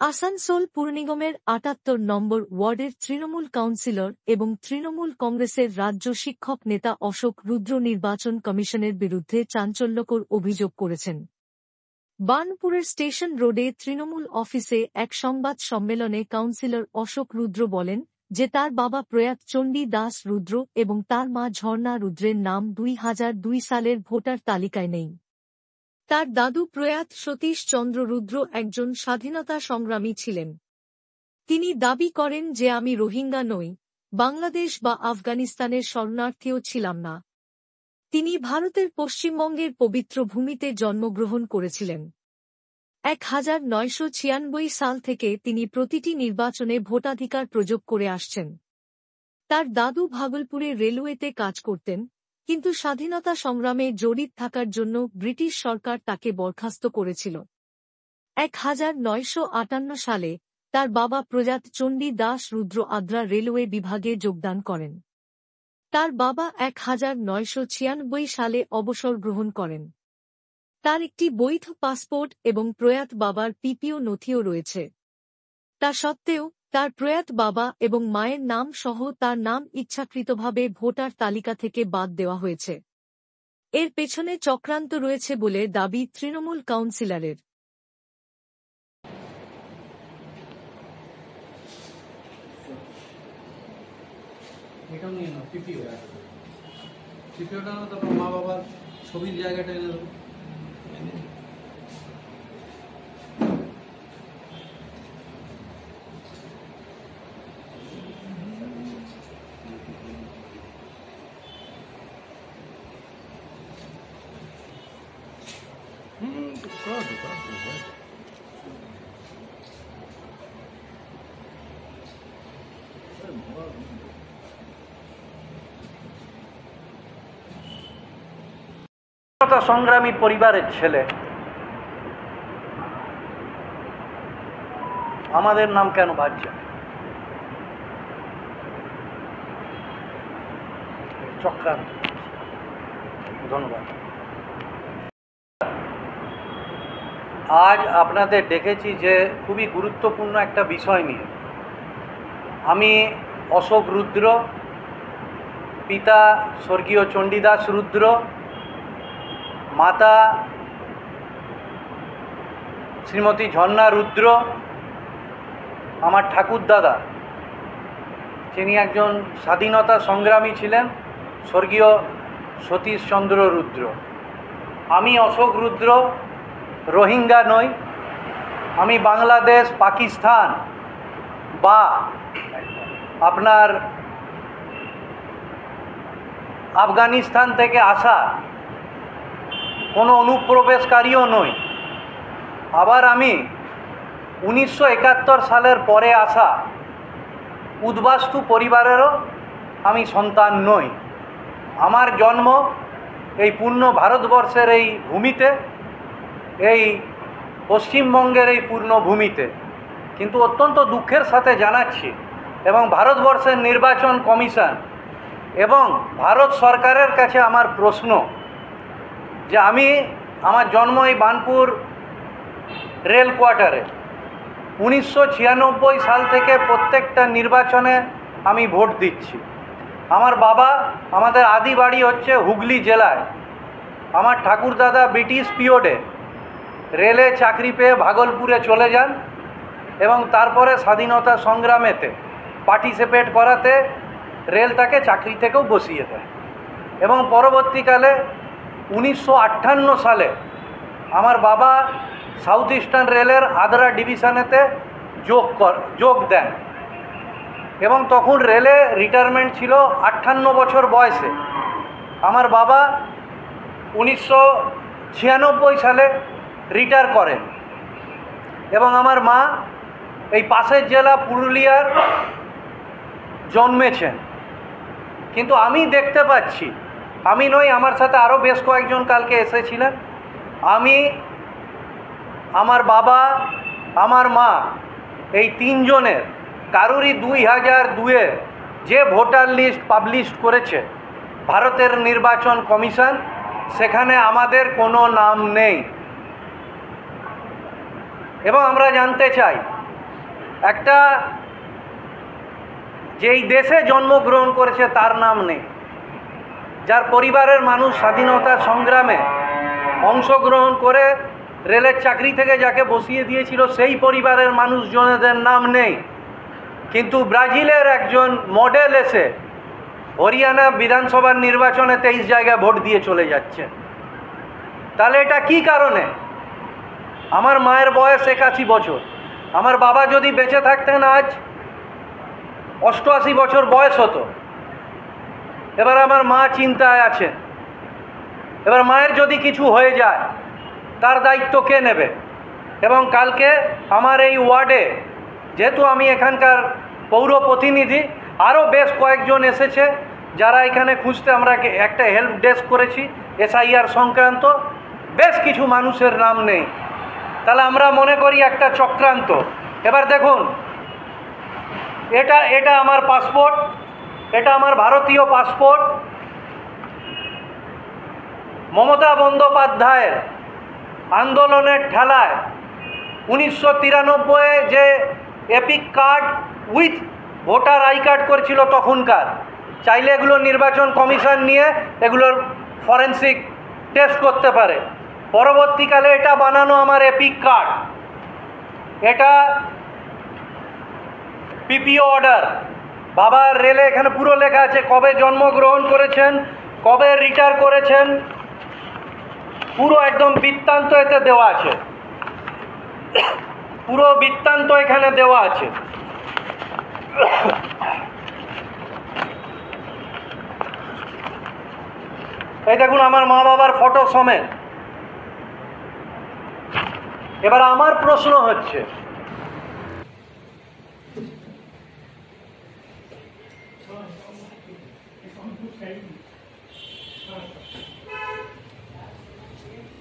আসানসোল পুর নিগমের ৭৮ নম্বর ওয়ার্ডের তৃণমূল কাউন্সিলর এবং তৃণমূল কংগ্রেসের রাজ্য শিক্ষক নেতা অশোক রুদ্র নির্বাচন কমিশনের বিরুদ্ধে চাঞ্চল্যকর অভিযোগ করেছেন। বার্নপুরের স্টেশন রোডে তৃণমূল অফিসে এক সংবাদ সম্মেলনে কাউন্সিলর অশোক রুদ্র বলেন যে তার বাবা প্রয়াত চণ্ডী দাস রুদ্র এবং তার মা ঝর্ণা রুদ্রের নাম ২০০২ সালের ভোটার তালিকায় নেই। তার দাদু প্রয়াত সতীশ চন্দ্র রুদ্র একজন স্বাধীনতা সংগ্রামী ছিলেন। তিনি দাবি করেন যে আমি রোহিঙ্গা নই, বাংলাদেশ বা আফগানিস্তানের শরণার্থীও ছিলাম না। তিনি ভারতের পশ্চিমবঙ্গের পবিত্র ভূমিতে জন্মগ্রহণ করেছিলেন। ১৯৯৯ সাল থেকে তিনি প্রতিটি নির্বাচনে ভোটাধিকার প্রয়োগ করে আসছেন। তার দাদু ভাগলপুরে রেলওয়েতে কাজ করতেন, কিন্তু স্বাধীনতা সংগ্রামে জড়িত থাকার জন্য ব্রিটিশ সরকার তাকে বরখাস্ত করেছিল। ১৯৫৮ সালে তার বাবা প্রয়াত চণ্ডী দাস রুদ্র আদ্রা রেলওয়ে বিভাগে যোগদান করেন। তার বাবা ১৯৯৬ সালে অবসর গ্রহণ করেন। তার একটি বৈধ পাসপোর্ট এবং প্রয়াত বাবার পিপিও নথিও রয়েছে। তা সত্ত্বেও তার প্রয়াত বাবা এবং মায়ের নাম সহ তার নাম ইচ্ছাকৃতভাবে ভোটার তালিকা থেকে বাদ দেওয়া হয়েছে। এর পেছনে চক্রান্ত রয়েছে বলে দাবি তৃণমূল কাউন্সিলরের। মা বাবার ছবির জায়গাটা এনে দেবো। সংগ্রামী পরিবারের ছেলে, আমাদের নাম কেন বাজছে? চক্রান্ত। ধন্যবাদ। আজ আপনাদের ডেকেছি যে খুবই গুরুত্বপূর্ণ একটা বিষয় নিয়ে। আমি অশোক রুদ্র, পিতা স্বর্গীয় চণ্ডীদাস রুদ্র, মাতা শ্রীমতী ঝর্ণা রুদ্র, আমার ঠাকুরদাদা যিনি একজন স্বাধীনতা সংগ্রামী ছিলেন, স্বর্গীয় সতীশ চন্দ্র রুদ্র। আমি অশোক রুদ্র রোহিঙ্গা নই। আমি বাংলাদেশ, পাকিস্তান বা আপনার আফগানিস্তান থেকে আসা কোনো অনুপ্রবেশকারীও নই। আবার আমি ১৯৭১ সালের পরে আসা উদ্বাস্তু পরিবারেরও আমি সন্তান নই। আমার জন্ম এই পূর্ণ ভারতবর্ষের এই ভূমিতে, এই পশ্চিমবঙ্গের এই পূর্ণ ভূমিতে। কিন্তু অত্যন্ত দুঃখের সাথে জানাচ্ছি এবং ভারতবর্ষের নির্বাচন কমিশন এবং ভারত সরকারের কাছে আমার প্রশ্ন যে আমার জন্ম এই বার্নপুর রেল কোয়ার্টারে। ১৯৯৬ সাল থেকে প্রত্যেকটা নির্বাচনে আমি ভোট দিচ্ছি। আমার বাবা, আমাদের আদি বাড়ি হচ্ছে হুগলি জেলায়। আমার ঠাকুরদাদা ব্রিটিশ পিরিয়ডে রেলে চাকরি পেয়ে ভাগলপুরে চলে যান এবং তারপরে স্বাধীনতা সংগ্রামেতে পার্টিসিপেট করাতে রেল তাকে চাকরি থেকেও বসিয়ে দেয় এবং পরবর্তীকালে ১৯৫৮ সালে আমার বাবা সাউথ ইস্টার্ন রেলের আদ্রা ডিভিশনেতে যোগ দেন এবং তখন রেলে রিটায়ারমেন্ট ছিল ৫৮ বছর বয়সে। আমার বাবা ১৯৯৬ সালে রিটায়ার করেন এবং আমার মা এই পাশের জেলা পুরুলিয়ার জন্মেছেন। কিন্তু আমি দেখতে পাচ্ছি, আমি নই, আমার সাথে আরও বেশ কয়েকজন কালকে এসেছিলেন, আমার বাবা, আমার মা, এই তিনজনের কারুরই ২০০২-এর যে ভোটার লিস্ট পাবলিশ করেছে ভারতের নির্বাচন কমিশন, সেখানে আমাদের কোনো নাম নেই। এবং আমরা জানতে চাই একটা যেই দেশে জন্মগ্রহণ করেছে তার নাম নেই, যার পরিবারের মানুষ স্বাধীনতা সংগ্রামে অংশগ্রহণ করে রেলের চাকরি থেকে যাকে বসিয়ে দিয়েছিল সেই পরিবারের মানুষজনদের নাম নেই। কিন্তু ব্রাজিলের একজন মডেল এসে হরিয়ানা বিধানসভার নির্বাচনে 23 জায়গায় ভোট দিয়ে চলে যাচ্ছে। তাহলে এটা কি কারণে? আমার মায়ের বয়স 81 বছর, আমার বাবা যদি বেঁচে থাকতেন আজ 88 বছর বয়স হতো। এবার আমার মা চিন্তায় আছেন, এবার মায়ের যদি কিছু হয়ে যায় তার দায়িত্ব কে নেবে? এবং কালকে আমার এই ওয়ার্ডে, যেহেতু আমি এখানকার পৌর প্রতিনিধি, আরও বেশ কয়েকজন এসেছে যারা এখানে খুঁজতে, আমরা একটা হেল্প ডেস্ক করেছি SIR সংক্রান্ত, বেশ কিছু মানুষের নাম নেই। তাহলে আমরা মনে করি একটা চক্রান্ত। এবার দেখুন, এটা আমার পাসপোর্ট, এটা আমার ভারতীয় পাসপোর্ট। মমতা বন্দ্যোপাধ্যায়ের আন্দোলনের ঠেলায় 1993 যে epic card with voter I card করেছিল তখনকার, চাইলে এগুলো নির্বাচন কমিশন নিয়ে এগুলোর ফরেন্সিক টেস্ট করতে পারে। পরবর্তীকালে এটা বানানো আমার এপিক কার্ড, এটা PPO অর্ডার। বাবার রেলে এখানে পুরো লেখা আছে কবে জন্মগ্রহণ করেছেন, কবে রিটায়ার করেছেন, পুরো একদম বৃত্তান্ত এতে দেওয়া আছে, পুরো বৃত্তান্ত এখানে দেওয়া আছে। এই দেখুন আমার মা বাবার ফটো সমেত। এবার আমার প্রশ্ন হচ্ছে,